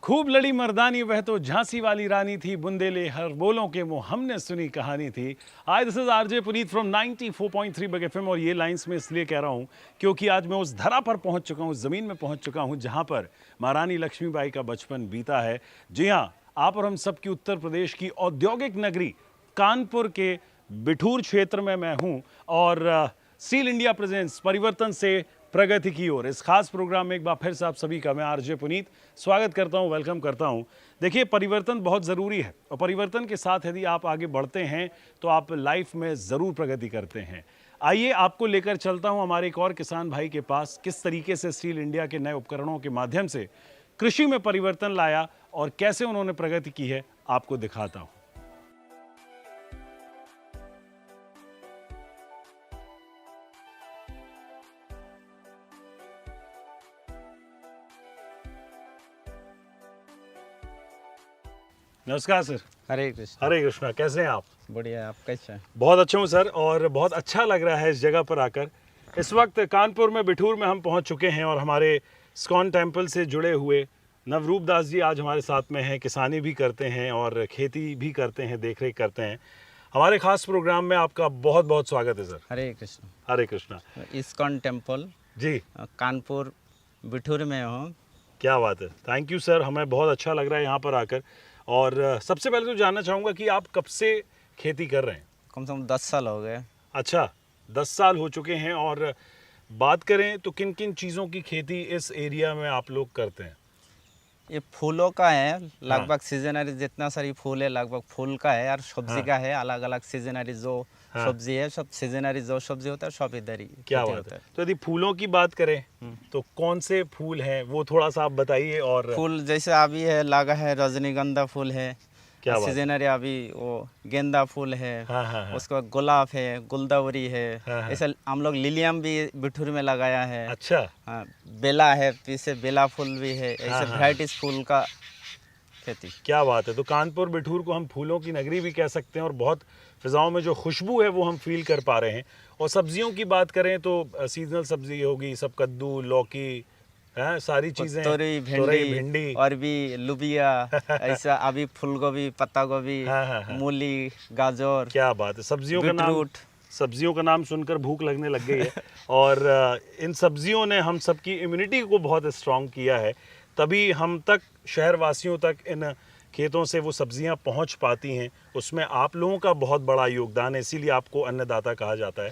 खूब लड़ी मर्दानी वह तो झांसी वाली रानी थी, बुंदेले हर बोलों के वो हमने सुनी कहानी थी। Hi, this is RJ Puneet from 94.3 big FM. और ये लाइंस मैं इसलिए कह रहा हूँ क्योंकि आज मैं उस धरा पर पहुँच चुका हूँ, उस ज़मीन में पहुँच चुका हूँ जहाँ पर महारानी लक्ष्मीबाई का बचपन बीता है। जी हाँ, आप और हम सब की उत्तर प्रदेश की औद्योगिक नगरी कानपुर के बिठूर क्षेत्र में मैं हूँ और स्टील इंडिया प्रेजेंस परिवर्तन से प्रगति की ओर इस खास प्रोग्राम में एक बार फिर से आप सभी का मैं आरजे पुनीत स्वागत करता हूं, वेलकम करता हूं। देखिए, परिवर्तन बहुत ज़रूरी है और परिवर्तन के साथ यदि आप आगे बढ़ते हैं तो आप लाइफ में ज़रूर प्रगति करते हैं। आइए आपको लेकर चलता हूं हमारे एक और किसान भाई के पास, किस तरीके से स्टील इंडिया के नए उपकरणों के माध्यम से कृषि में परिवर्तन लाया और कैसे उन्होंने प्रगति की है, आपको दिखाता हूँ। नमस्कार सर। हरे कृष्ण। हरे कृष्णा, कैसे हैं आप? बढ़िया, आप कैसे हैं? बहुत अच्छा हूँ सर, और बहुत अच्छा लग रहा है इस जगह पर आकर। इस वक्त कानपुर में बिठूर में हम पहुँच चुके हैं और हमारे इस्कॉन टेम्पल से जुड़े हुए नवरूप दास जी आज हमारे साथ में हैं। किसानी भी करते हैं और खेती भी करते हैं, देख रेख करते हैं। हमारे खास प्रोग्राम में आपका बहुत बहुत स्वागत है सर। हरे कृष्ण। हरे कृष्णा। इस्कॉन टेम्पल जी, कानपुर बिठूर में हूँ। क्या बात है, थैंक यू सर। हमें बहुत अच्छा लग रहा है यहाँ पर आकर। और सबसे पहले तो जानना चाहूँगा कि आप कब से खेती कर रहे हैं? कम से कम 10 साल हो गए। अच्छा, 10 साल हो चुके हैं। और बात करें तो किन किन चीज़ों की खेती इस एरिया में आप लोग करते हैं? ये फूलों का है, लगभग सीजनरी जितना सारी फूल है लगभग फूल का है, और सब्जी का है। अलग अलग सीजनरी जो सब्जी है, सब सीजनरी जो सब्जी होता है सब इधर ही क्या खेती बात होता है। तो यदि फूलों की बात करें तो कौन से फूल हैं वो थोड़ा सा आप बताइए। और फूल जैसे अभी है लगा है, रजनीगंधा फूल है। क्या बात है। सीजनरी अभी वो गेंदा फूल है। हाँ हाँ हाँ। उसके बाद गुलाब है, गुलदावरी है। हाँ, हाँ। ऐसे हम लोग लिलियम भी बिठूर में लगाया है। अच्छा, हाँ, बेला है, पीछे बेला फूल भी है। ऐसे हाँ। वैराइटीज फूल का खेती। क्या बात है। तो कानपुर बिठूर को हम फूलों की नगरी भी कह सकते हैं और बहुत फिजाओं में जो खुशबू है वो हम फील कर पा रहे हैं। और सब्जियों की बात करें तो सीजनल सब्जी होगी, सब कद्दू, लौकी, हैं, सारी चीज़ें, तोरी, भिंडी और भी लुबिया ऐसा अभी फूल गोभी, पत्ता गोभी, हाँ, हाँ, हाँ। मूली, गाजर। क्या बात है। बीटरूट। सब्जियों का नाम सुनकर भूख लगने लग गई है। और इन सब्जियों ने हम सबकी इम्यूनिटी को बहुत स्ट्रांग किया है, तभी हम तक, शहरवासियों तक इन खेतों से वो सब्जियां पहुंच पाती हैं। उसमें आप लोगों का बहुत बड़ा योगदान है, इसीलिए आपको अन्नदाता कहा जाता है।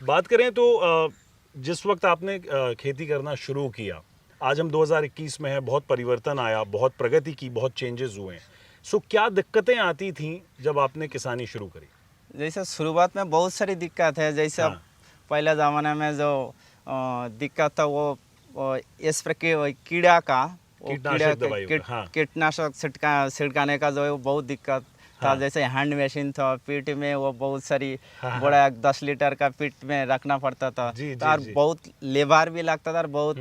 बात करें तो जिस वक्त आपने खेती करना शुरू किया, आज हम 2021 में हैं, बहुत परिवर्तन आया, बहुत प्रगति की, बहुत चेंजेस हुए हैं। सो क्या दिक्कतें आती थीं जब आपने किसानी शुरू करी? जैसे शुरुआत में बहुत सारी दिक्कत है। जैसे हाँ। पहले ज़माने में जो दिक्कत था वो इस प्रकार कीड़ा का, वो कीटनाशक दवाइयों का, हाँ। कीटनाशक छिड़काने का जो है वो बहुत दिक्कत था। हाँ। जैसे हैंड मशीन था, पीठ में वो बहुत सारी हाँ, बड़ा 10 लीटर का पीठ में रखना पड़ता था। जी, तो और जी। बहुत लेबर भी लगता था और बहुत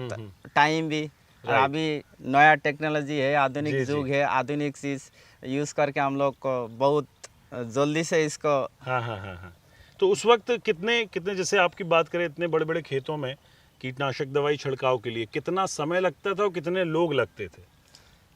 टाइम भी। और राइट। अभी नया टेक्नोलॉजी है, आधुनिक जी, जी। युग है, आधुनिक चीज़ यूज़ करके हम लोग को बहुत जल्दी से इसको। हाँ हाँ हाँ हाँ। तो उस वक्त कितने कितने, जैसे आपकी बात करें, इतने बड़े बड़े खेतों में कीटनाशक दवाई छिड़काव के लिए कितना समय लगता था और कितने लोग लगते थे?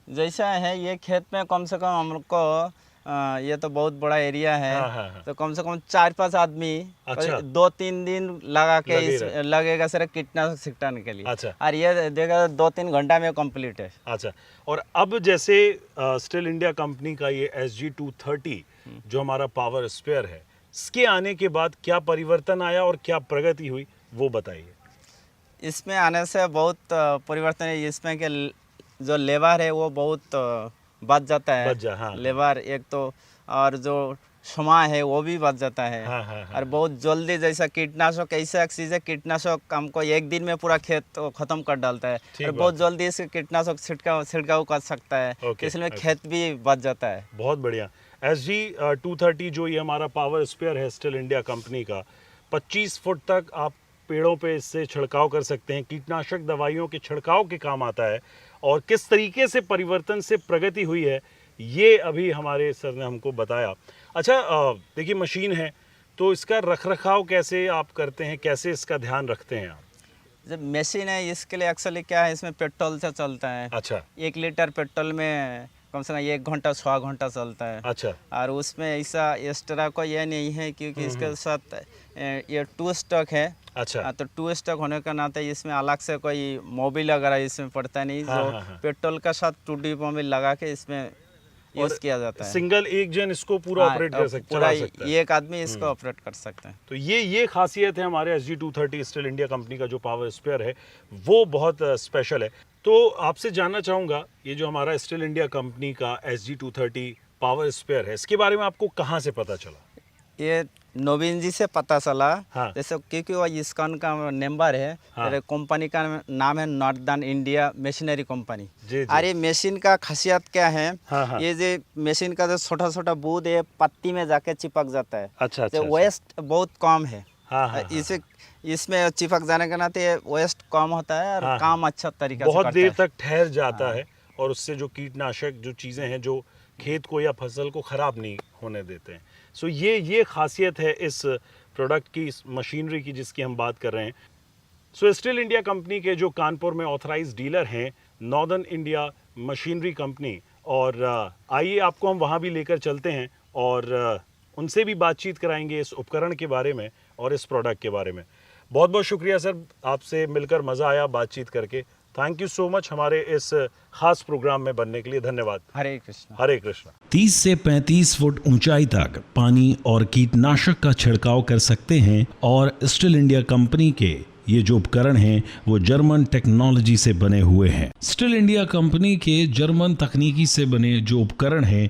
जैसा है ये खेत में कम से कम हम लोग को ये तो बहुत बड़ा एरिया है। हाँ हाँ हाँ। तो कम से कम 4-5 आदमी अच्छा। 2-3 दिन लगा के लगे रहे। लगेगा सिर्फ कीटनाशक छिड़काने के लिए। अच्छा। और ये देखा 2-3 घंटा में कंप्लीट है। अच्छा। और अब जैसे स्टील इंडिया कंपनी का ये SG230 जो हमारा पावर स्पेयर है, इसके आने के बाद क्या परिवर्तन आया और क्या प्रगति हुई वो बताइए। इसमें आने से बहुत परिवर्तन है। इसमें के जो लेबर है वो बहुत बच जाता है। हाँ। लेबर एक तो, और जो समय है वो भी बच जाता है। हाँ, हाँ, हाँ। और बहुत जल्दी, जैसा कीटनाशक ऐसा एक चीज़ है, कीटनाशक हमको एक दिन में पूरा खेत खत्म कर डालता है। ठीक और बात बहुत है। जल्दी इसके कीटनाशक छिड़काव कर सकता है। ओके, इसलिए ओके। खेत भी बच जाता है। बहुत बढ़िया। SG230 जो ये हमारा पावर स्पेयर है स्टील इंडिया कंपनी का, 25 फुट तक आप पेड़ों पे इससे छिड़काव कर सकते हैं, कीटनाशक दवाइयों के छिड़काव के काम आता है। और किस तरीके से परिवर्तन से प्रगति हुई है ये अभी हमारे सर ने हमको बताया। अच्छा, देखिए, मशीन है तो इसका रख रखाव कैसे आप करते हैं, कैसे इसका ध्यान रखते हैं आप? जब मशीन है इसके लिए एक्चुअली क्या है, इसमें पेट्रोल से चलता है। अच्छा 1 लीटर पेट्रोल में कम से कम 1 घंटा 6 घंटा चलता है। अच्छा और उसमें ऐसा एक्स्ट्रा को ये नहीं है, क्योंकि इसके साथ ये 2 स्टॉक है। अच्छा तो 2 स्टॉक होने का नाते इसमें अलग से कोई मोबिल वगैरह इसमें पड़ता नहीं। हाँ, जो हाँ। पेट्रोल का साथ 2D मोबिल लगा के इसमें यूज किया जाता है। सिंगल एक जन इसको पूरा हाँ, ऑपरेट कर सकता पूरा चला सकता है। एक आदमी इसको ऑपरेट कर सकता है। तो ये खासियत है हमारे SG230 स्टील इंडिया कंपनी का जो पावर स्पेयर है, वो बहुत स्पेशल है। तो आपसे जानना चाहूँगा, ये जो हमारा स्टील इंडिया कंपनी का SG230 पावर स्पेयर है, इसके बारे में आपको कहाँ से पता चला? ये नवीन जी से पता चला। हाँ। जैसे क्योंकि वो इसका उनका नंबर है। हाँ। कंपनी का नाम है नॉर्दर्न इंडिया मशीनरी कंपनी। जी, जी। और ये मशीन का खासियत क्या है, हाँ, हाँ। ये जो मशीन का जो छोटा छोटा बूंद है पत्ती में जाके चिपक जाता है। अच्छा अच्छा, तो अच्छा। वेस्ट बहुत कम है। हाँ, हाँ, इसे इसमें चिपक जाने के नाते वेस्ट कम होता है और हाँ, काम अच्छा तरीके से बहुत करता देर है। तक ठहर जाता है और उससे जो कीटनाशक जो चीज़ें हैं जो खेत को या फसल को ख़राब नहीं होने देते हैं। सो ये खासियत है इस प्रोडक्ट की, इस मशीनरी की जिसकी हम बात कर रहे हैं। सो स्टील इंडिया कंपनी के जो कानपुर में ऑथराइज डीलर हैं, नॉर्दर्न इंडिया मशीनरी कंपनी, और आइए आपको हम वहाँ भी लेकर चलते हैं और उनसे भी बातचीत कराएंगे इस उपकरण के बारे में और इस प्रोडक्ट के बारे में। बहुत बहुत शुक्रिया सर, आपसे मिलकर मज़ा आया बातचीत करके। थैंक यू सो मच हमारे इस खास प्रोग्राम में बनने के लिए। धन्यवाद। हरे कृष्ण। हरे कृष्णा। 30 से 35 फुट ऊंचाई तक पानी और कीटनाशक का छिड़काव कर सकते हैं और स्टील इंडिया कंपनी के ये जो उपकरण हैं वो जर्मन टेक्नोलॉजी से बने हुए हैं। स्टील इंडिया कंपनी के जर्मन तकनीकी से बने जो उपकरण हैं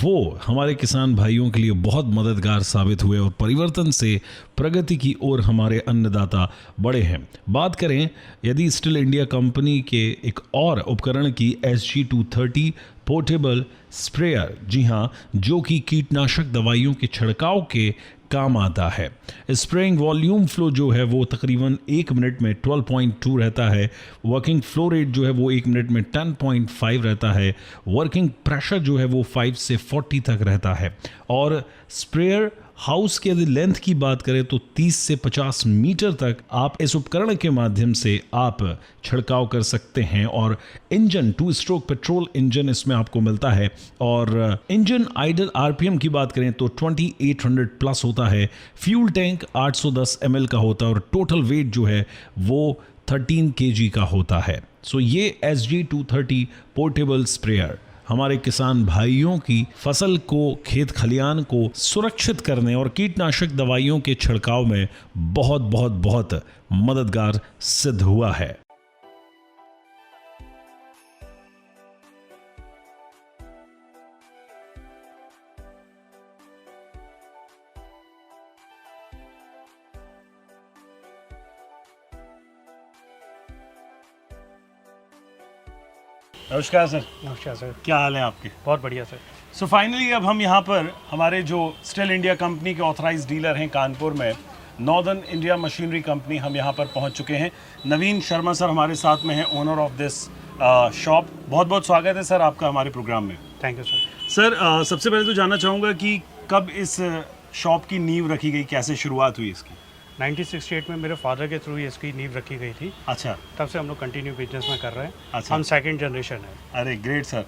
वो हमारे किसान भाइयों के लिए बहुत मददगार साबित हुए और परिवर्तन से प्रगति की ओर हमारे अन्नदाता बढ़े हैं। बात करें यदि स्टील इंडिया कंपनी के एक और उपकरण की SG230 पोर्टेबल स्प्रेयर, जी हाँ, जो कि कीटनाशक दवाइयों के छिड़काव के काम आता है। स्प्रेइंग वॉल्यूम फ्लो जो है वो तकरीबन 1 मिनट में 12.2 रहता है। वर्किंग फ्लो रेट जो है वो 1 मिनट में 10.5 रहता है। वर्किंग प्रेशर जो है वो 5 से 40 तक रहता है। और स्प्रेयर हाउस की यदि लेंथ की बात करें तो 30 से 50 मीटर तक आप इस उपकरण के माध्यम से आप छिड़काव कर सकते हैं। और इंजन 2 स्ट्रोक पेट्रोल इंजन इसमें आपको मिलता है। और इंजन आइडल RPM की बात करें तो 2800 प्लस होता है। फ्यूल टैंक 810 ml का होता है और टोटल वेट जो है वो 13 kg का होता है। सो ये SG230 पोर्टेबल स्प्रेयर हमारे किसान भाइयों की फसल को, खेत खलियान को सुरक्षित करने और कीटनाशक दवाइयों के छिड़काव में बहुत बहुत बहुत मददगार सिद्ध हुआ है। नमस्कार सर। नमस्कार सर। क्या हाल है आपके? बहुत बढ़िया सर। सो फाइनली अब हम यहाँ पर हमारे जो स्टील इंडिया कंपनी के ऑथराइज डीलर हैं कानपुर में, नॉर्दर्न इंडिया मशीनरी कंपनी, हम यहाँ पर पहुँच चुके हैं। नवीन शर्मा सर हमारे साथ में हैं, ओनर ऑफ दिस शॉप। बहुत बहुत स्वागत है सर आपका हमारे प्रोग्राम में। Thank you sir. सर सबसे पहले तो जानना चाहूँगा कि कब इस शॉप की नींव रखी गई, कैसे शुरुआत हुई इसकी? 1968 में मेरे फादर के थ्रू इसकी नींव रखी गई थी। अच्छा। तब से हम लोग कंटिन्यू बिजनेस में कर रहे हैं। अच्छा। हम सेकंड जनरेशन है। अरे ग्रेट सर,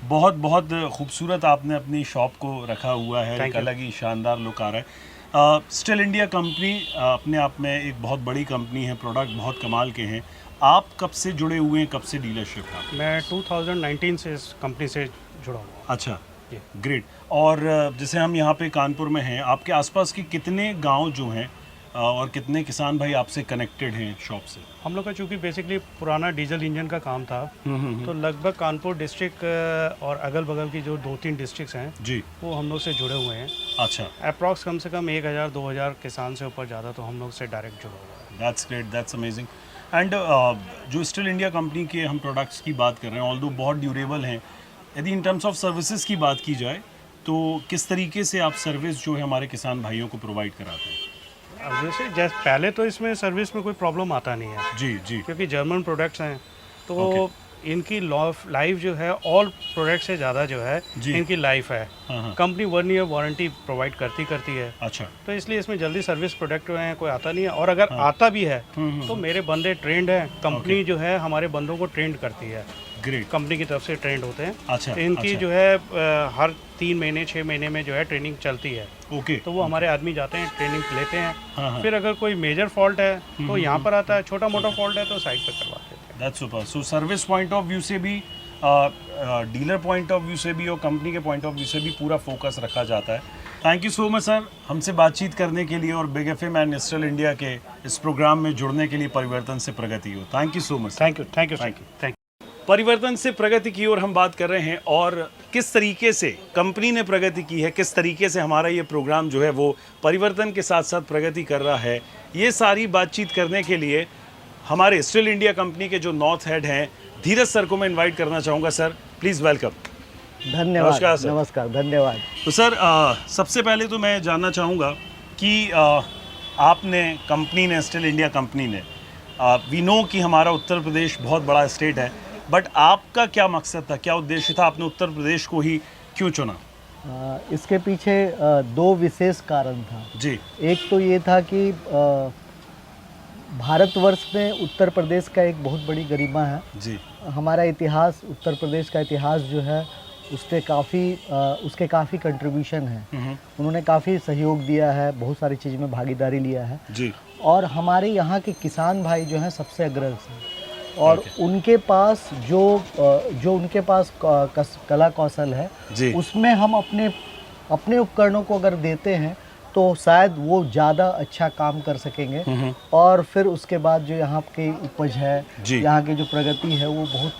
बहुत बहुत खूबसूरत आपने अपनी शॉप को रखा हुआ है। Thank एक you. अलग ही शानदार लुक आ रहा है। स्टील इंडिया कंपनी अपने आप में एक बहुत बड़ी कंपनी है, प्रोडक्ट बहुत कमाल के हैं। आप कब से जुड़े हुए हैं, कब से डीलरशिप है? मैं 2019 से इस कंपनी से जुड़ा हुआ हूँ। अच्छा, ग्रेट। और जैसे हम यहाँ पे कानपुर में हैं, आपके आसपास के कितने गांव जो हैं और कितने किसान भाई आपसे कनेक्टेड हैं शॉप से? हम लोग का चूँकि बेसिकली पुराना डीजल इंजन का काम था, तो लगभग कानपुर डिस्ट्रिक्ट और अगल बगल की जो 2-3 डिस्ट्रिक्ट्स हैं जी, वो हम लोग से जुड़े हुए हैं। अच्छा। अप्रॉक्स कम से कम 1000-2000 किसान से ऊपर ज़्यादा तो हम लोग से डायरेक्ट जुड़ा हुआ है। That's great, that's amazing. And जो स्टील इंडिया कंपनी के हम प्रोडक्ट्स की बात कर रहे हैं, ऑल्दो बहुत ड्यूरेबल हैं, यदि इन टर्म्स ऑफ सर्विसेज की बात की जाए तो किस तरीके से आप सर्विस जो है हमारे किसान भाइयों को प्रोवाइड कराते हैं? अब जैसे पहले तो इसमें सर्विस में कोई प्रॉब्लम आता नहीं है, जी जी। क्योंकि जर्मन प्रोडक्ट्स हैं तो इनकी लाइफ जो है ऑल प्रोडक्ट से ज़्यादा जो है जी। इनकी लाइफ है। हाँ। कंपनी 1 ईयर वारंटी प्रोवाइड करती है, अच्छा। तो इसलिए इसमें जल्दी सर्विस प्रोडक्ट में कोई आता नहीं है। और अगर आता भी है तो मेरे बंदे ट्रेंड हैं, कंपनी जो है हमारे बंदों को ट्रेंड करती है, ग्रेट। कंपनी की तरफ से ट्रेंड होते हैं। अच्छा, इनकी अच्छा। जो है हर 3 महीने 6 महीने में जो है ट्रेनिंग चलती है, ओके। तो वो हमारे आदमी जाते हैं, ट्रेनिंग लेते हैं। हाँ। फिर अगर कोई मेजर फॉल्ट है तो यहाँ पर आता है, छोटा मोटा फॉल्ट है तो साइड पे करवा देते हैं। That's super. So service point of view से भी, डीलर पॉइंट ऑफ व्यू से भी और कंपनी के पॉइंट ऑफ व्यू से भी पूरा फोकस रखा जाता है। Thank you so much sir, हमसे बातचीत करने के लिए और big FM and still India के इस प्रोग्राम में जुड़ने के लिए। परिवर्तन से प्रगति हो। Thank you so much. Thank you. परिवर्तन से प्रगति की ओर हम बात कर रहे हैं और किस तरीके से कंपनी ने प्रगति की है, किस तरीके से हमारा ये प्रोग्राम जो है वो परिवर्तन के साथ साथ प्रगति कर रहा है, ये सारी बातचीत करने के लिए हमारे स्टिल इंडिया कंपनी के जो नॉर्थ हेड हैं धीरज सर को मैं इनवाइट करना चाहूँगा। Sir please welcome. धन्यवाद। नमस्कार सर। नमस्कार, धन्यवाद। तो सर सबसे पहले तो मैं जानना चाहूँगा कि आपने, कंपनी ने, स्टिल इंडिया कंपनी ने, वी नो कि हमारा उत्तर प्रदेश बहुत बड़ा स्टेट है, बट आपका क्या मकसद था, क्या उद्देश्य था, आपने उत्तर प्रदेश को ही क्यों चुना? इसके पीछे 2 विशेष कारण था जी। एक तो ये था कि भारतवर्ष में उत्तर प्रदेश का एक बहुत बड़ी गरिमा है। जी। हमारा इतिहास, उत्तर प्रदेश का इतिहास जो है उसके काफ़ी कंट्रीब्यूशन है। उन्होंने काफ़ी सहयोग दिया है, बहुत सारी चीज़ में भागीदारी लिया है। जी। और हमारे यहाँ के किसान भाई जो हैं सबसे अग्रसर हैं और उनके पास जो उनके पास कला कौशल है, उसमें हम अपने उपकरणों को अगर देते हैं तो शायद वो ज़्यादा अच्छा काम कर सकेंगे और फिर उसके बाद जो यहाँ की उपज है, यहाँ की जो प्रगति है वो बहुत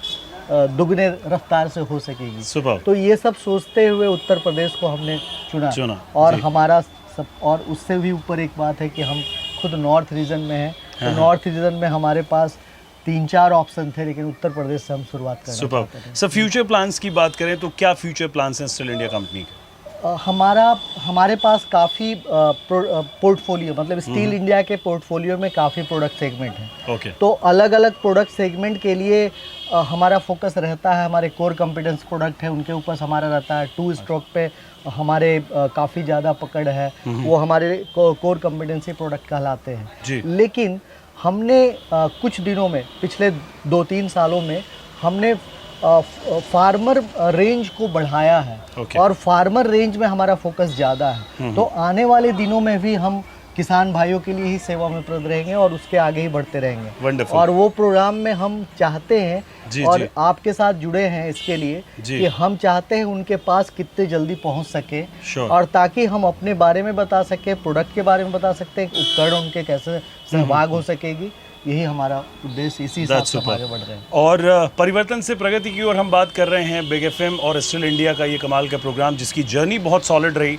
दुगने रफ्तार से हो सकेगी। तो ये सब सोचते हुए उत्तर प्रदेश को हमने चुना। और हमारा सब, और उससे भी ऊपर एक बात है कि हम खुद नॉर्थ रीजन में हैं, तो नॉर्थ रीजन में हमारे पास 3-4 ऑप्शन थे, लेकिन उत्तर प्रदेश से हम शुरुआत करना चाहते थे। सर फ्यूचर प्लान्स की बात करें तो क्या फ्यूचर प्लान्स हैं स्टिल इंडिया कंपनी के? हमारे पास काफ़ी पोर्टफोलियो, मतलब स्टील इंडिया के पोर्टफोलियो में काफ़ी प्रोडक्ट सेगमेंट हैं। ओके। तो अलग अलग प्रोडक्ट सेगमेंट के लिए हमारा फोकस रहता है, हमारे कोर कॉम्पिटेंस प्रोडक्ट है उनके ऊपर हमारा रहता है। 2 स्ट्रोक पे हमारे काफ़ी ज़्यादा पकड़ है, वो हमारे कोर कॉम्पिटेंसी प्रोडक्ट कहलाते हैं। लेकिन हमने कुछ दिनों में, पिछले 2-3 सालों में हमने फार्मर रेंज को बढ़ाया है। और फार्मर रेंज में हमारा फोकस ज़्यादा है। तो आने वाले दिनों में भी हम किसान भाइयों के लिए ही सेवा में प्रद रहेंगे और उसके आगे ही बढ़ते रहेंगे। Wonderful। और वो प्रोग्राम में हम चाहते हैं और आपके साथ जुड़े हैं इसके लिए कि हम चाहते हैं उनके पास कितने जल्दी पहुंच सके और ताकि हम अपने बारे में बता सके, प्रोडक्ट के बारे में बता सकते हैं, उपकरण उनके कैसे सहभाग हो सकेगी। यही हमारा उद्देश्य, इसी हिसाब से आगे बढ़ रहे हैं। और परिवर्तन से प्रगति की ओर हम बात कर रहे हैं। बिग एफएम और स्टिल इंडिया का ये कमाल का प्रोग्राम जिसकी जर्नी बहुत सॉलिड रही,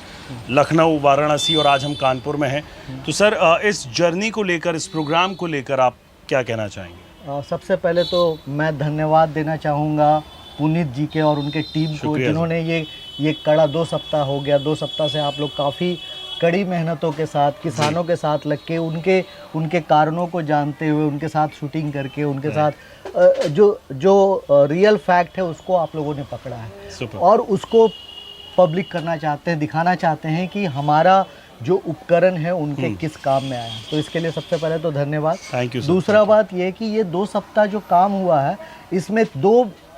लखनऊ, वाराणसी और आज हम कानपुर में हैं। तो सर इस जर्नी को लेकर, इस प्रोग्राम को लेकर आप क्या कहना चाहेंगे? सबसे पहले तो मैं धन्यवाद देना चाहूँगा पुनीत जी के और उनके टीम को, जिन्होंने ये कड़ा 2 सप्ताह हो गया, 2 सप्ताह से आप लोग काफ़ी कड़ी मेहनतों के साथ किसानों के साथ लग के उनके कारणों को जानते हुए, उनके साथ शूटिंग करके, उनके साथ जो रियल फैक्ट है उसको आप लोगों ने पकड़ा है और उसको पब्लिक करना चाहते हैं, दिखाना चाहते हैं कि हमारा जो उपकरण है उनके किस काम में आया। तो इसके लिए सबसे पहले तो धन्यवाद। Thank you. दूसरा बात ये कि ये 2 सप्ताह जो काम हुआ है इसमें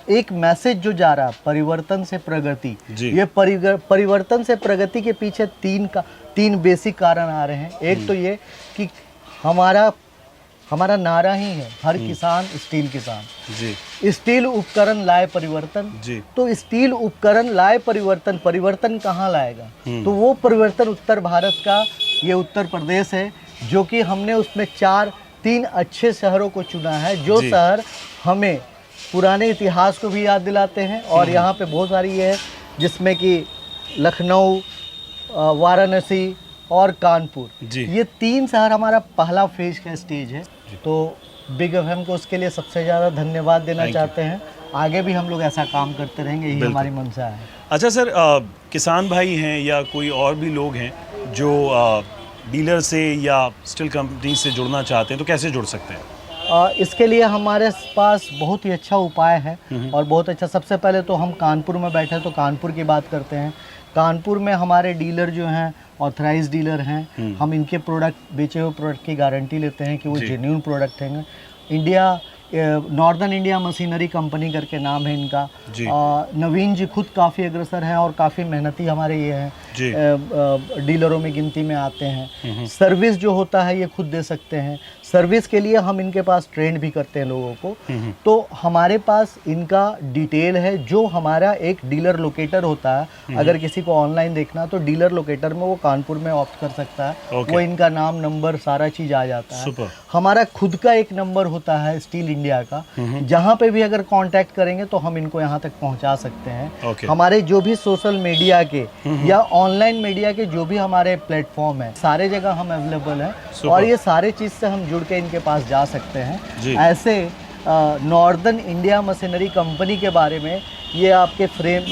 एक मैसेज जो जा रहा है, परिवर्तन से प्रगति। ये परिवर्तन से प्रगति के पीछे 3 बेसिक कारण आ रहे हैं। एक तो ये कि हमारा नारा ही है, हर किसान स्टील किसान। स्टील उपकरण लाए परिवर्तन। तो स्टील उपकरण लाए परिवर्तन, परिवर्तन कहाँ लाएगा? तो वो परिवर्तन उत्तर भारत का ये उत्तर प्रदेश है, जो कि हमने उसमें 3 अच्छे शहरों को चुना है, जो शहर हमें पुराने इतिहास को भी याद दिलाते हैं। और यहाँ पे बहुत सारी ये है जिसमें कि लखनऊ, वाराणसी और कानपुर, ये 3 शहर हमारा पहला फेज का स्टेज है। तो बिग एफएम को उसके लिए सबसे ज़्यादा धन्यवाद देना चाहते हैं। आगे भी हम लोग ऐसा काम करते रहेंगे, यही हमारी मंशा है। अच्छा सर, किसान भाई हैं या कोई और भी लोग हैं जो डीलर से या स्टील कंपनी से जुड़ना चाहते हैं तो कैसे जुड़ सकते हैं? इसके लिए हमारे पास बहुत ही अच्छा उपाय है और बहुत अच्छा। सबसे पहले तो हम कानपुर में बैठे तो कानपुर की बात करते हैं। कानपुर में हमारे डीलर जो हैं ऑथराइज डीलर हैं, हम इनके प्रोडक्ट, बेचे हुए प्रोडक्ट की गारंटी लेते हैं कि वो जेन्युइन प्रोडक्ट हैं। India northern India machinery company करके नाम है इनका। नवीन जी खुद काफ़ी अग्रसर हैं और काफ़ी मेहनती हमारे ये हैं, डीलरों में गिनती में आते हैं। सर्विस जो होता है ये खुद दे सकते हैं। सर्विस के लिए हम इनके पास ट्रेंड भी करते हैं लोगों को। तो हमारे पास इनका डिटेल है। जो हमारा एक डीलर लोकेटर होता है, अगर किसी को ऑनलाइन देखना तो डीलर लोकेटर में वो कानपुर में ऑप्ट कर सकता है। वो इनका नाम, नंबर, सारा चीज़ आ जाता है। हमारा खुद का एक नंबर होता है स्टील इंडिया का, जहाँ पे भी अगर कांटेक्ट करेंगे तो हम इनको यहाँ तक पहुँचा सकते हैं। हमारे जो भी सोशल मीडिया के या ऑनलाइन मीडिया के जो भी हमारे प्लेटफॉर्म है, सारे जगह हम अवेलेबल हैं और ये सारे चीज़ से हम जुड़ के इनके पास जा सकते हैं। ऐसे नॉर्दर्न इंडिया मशीनरी कंपनी के बारे में ये आपके फ्रेम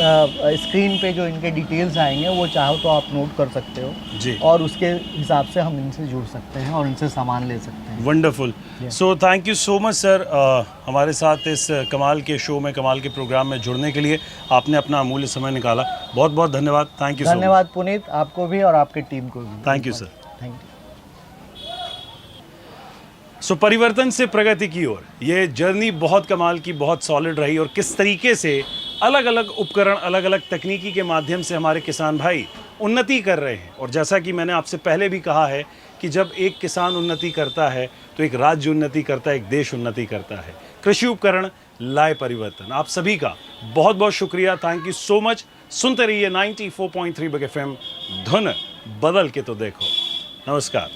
स्क्रीन पे जो इनके डिटेल्स आएंगे वो चाहो तो आप नोट कर सकते हो और उसके हिसाब से हम इनसे जुड़ सकते हैं और इनसे सामान ले सकते हैं। Wonderful. So thank you so much sir, हमारे साथ इस कमाल के शो में, कमाल के प्रोग्राम में जुड़ने के लिए आपने अपना अमूल्य समय निकाला। बहुत बहुत धन्यवाद। Thank you. धन्यवाद पुनीत, आपको भी और आपके टीम को भी। Thank you sir. Thank you. So परिवर्तन से प्रगति की ओर ये जर्नी बहुत कमाल की, बहुत सॉलिड रही और किस तरीके से अलग अलग उपकरण, अलग अलग तकनीकी के माध्यम से हमारे किसान भाई उन्नति कर रहे हैं। और जैसा कि मैंने आपसे पहले भी कहा है कि जब एक किसान उन्नति करता है तो एक राज्य उन्नति करता है, एक देश उन्नति करता है। कृषि उपकरण लाए परिवर्तन। आप सभी का बहुत बहुत शुक्रिया। Thank you so much. सुनते रहिए 94.3 बिग FM, धुन बदल के तो देखो। नमस्कार।